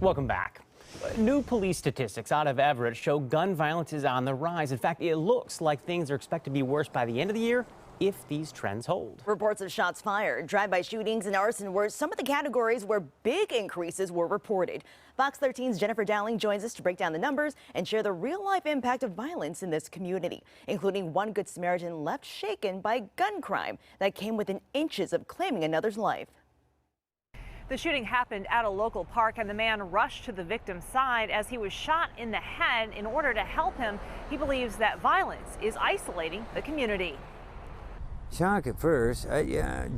Welcome back. New police statistics out of Everett show gun violence is on the rise. In fact, it looks like things are expected to be worse by the end of the year if these trends hold. Reports of shots fired, drive-by shootings, and arson were some of the categories where big increases were reported. Fox 13's Jennifer Dowling joins us to break down the numbers and share the real-life impact of violence in this community, including one Good Samaritan left shaken by gun crime that came within inches of claiming another's life. The shooting happened at a local park, and the man rushed to the victim's side as he was shot in the head. In order to help him, he believes that violence is isolating the community. Shock at first,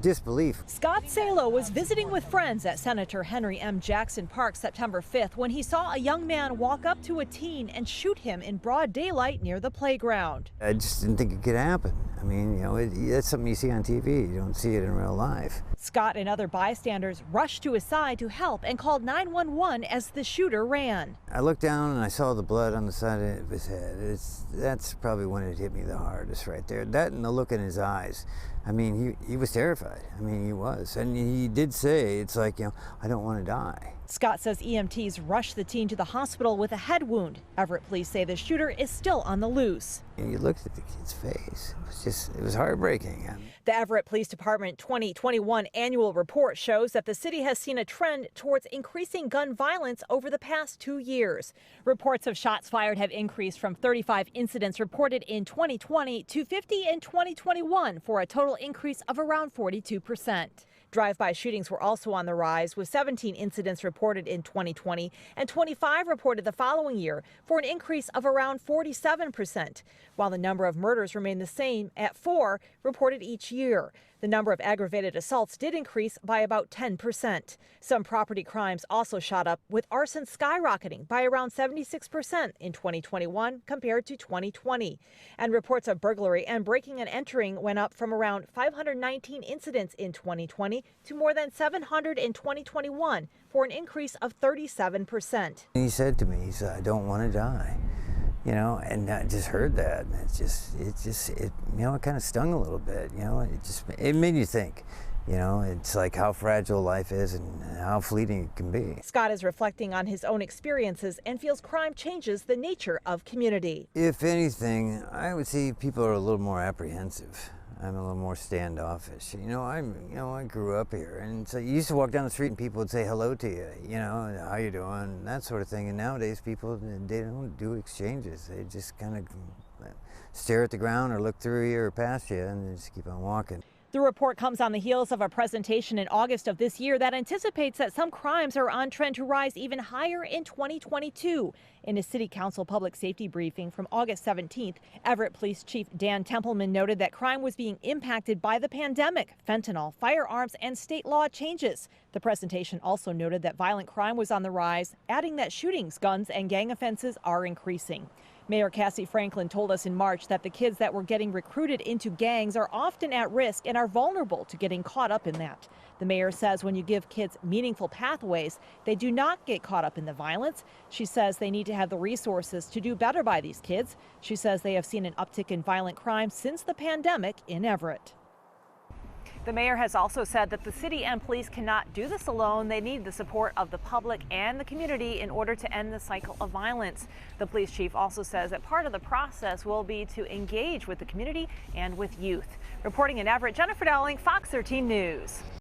disbelief. Scott Salo was visiting with friends at Senator Henry M. Jackson Park September 5th when he saw a young man walk up to a teen and shoot him in broad daylight near the playground. I just didn't think it could happen. I mean, that's something you see on TV. You don't see it in real life. Scott and other bystanders rushed to his side to help and called 911 as the shooter ran. I looked down and I saw the blood on the side of his head. That's probably when it hit me the hardest right there. That and the look in his eyes. I mean, he was terrified. I mean, he was. And he did say, it's like, I don't want to die. Scott says EMTs rushed the teen to the hospital with a head wound. Everett police say the shooter is still on the loose. And you looked at the kid's face. It was heartbreaking. The Everett Police Department 2021 annual report shows that the city has seen a trend towards increasing gun violence over the past 2 years. Reports of shots fired have increased from 35 incidents reported in 2020 to 50 in 2021 for a total increase of around 42%. Drive-by shootings were also on the rise, with 17 incidents reported in 2020 and 25 reported the following year, for an increase of around 47%, while the number of murders remained the same at 4 reported each year. The number of aggravated assaults did increase by about 10%. Some property crimes also shot up, with arson skyrocketing by around 76% in 2021 compared to 2020. And reports of burglary and breaking and entering went up from around 519 incidents in 2020 to more than 700 in 2021, for an increase of 37%. He said to me, he said, I don't want to die. And I just heard that, and it kind of stung a little bit. It made you think. It's like how fragile life is and how fleeting it can be. Scott is reflecting on his own experiences and feels crime changes the nature of community. If anything, I would say people are a little more apprehensive. I'm a little more standoffish. I grew up here, and so you used to walk down the street and people would say hello to you, how you doing, that sort of thing. And nowadays people, they don't do exchanges. They just kind of stare at the ground or look through you or past you and just keep on walking. The report comes on the heels of a presentation in August of this year that anticipates that some crimes are on trend to rise even higher in 2022. In a City Council public safety briefing from August 17th, Everett Police Chief Dan Templeman noted that crime was being impacted by the pandemic, fentanyl, firearms, and state law changes. The presentation also noted that violent crime was on the rise, adding that shootings, guns, and gang offenses are increasing. Mayor Cassie Franklin told us in March that the kids that were getting recruited into gangs are often at risk and are vulnerable to getting caught up in that. The mayor says when you give kids meaningful pathways, they do not get caught up in the violence. She says they need to have the resources to do better by these kids. She says they have seen an uptick in violent crime since the pandemic in Everett. The mayor has also said that the city and police cannot do this alone. They need the support of the public and the community in order to end the cycle of violence. The police chief also says that part of the process will be to engage with the community and with youth. Reporting in Everett, Jennifer Dowling, Fox 13 News.